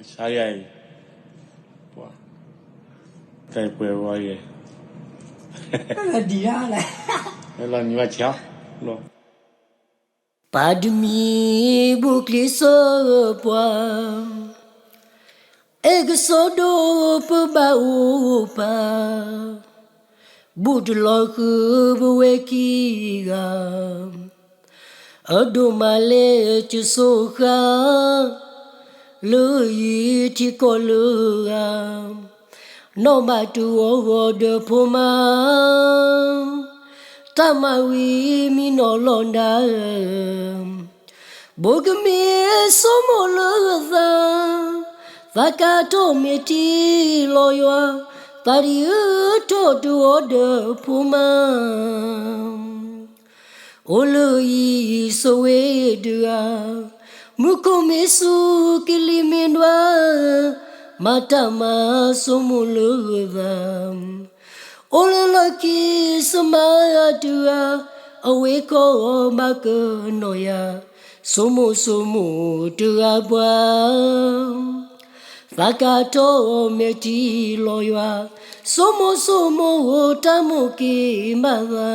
Saya wah kayak kue wae Kalau dia lah. lo ni macam lo Padmi bukli sopa Exodo pebau pa Budlo ku buekiga Ado male chusoka Lui ti kolua No matu o de puma Tamawi minolonda Bogami somolada Vakato meti loywa Pariuto do de puma Oloi soedua Mukomesu kilimindwa Matama somolada Olelaki semadua aweko makenoya somo tuabwa Vakato meti loywa somo tamuki mama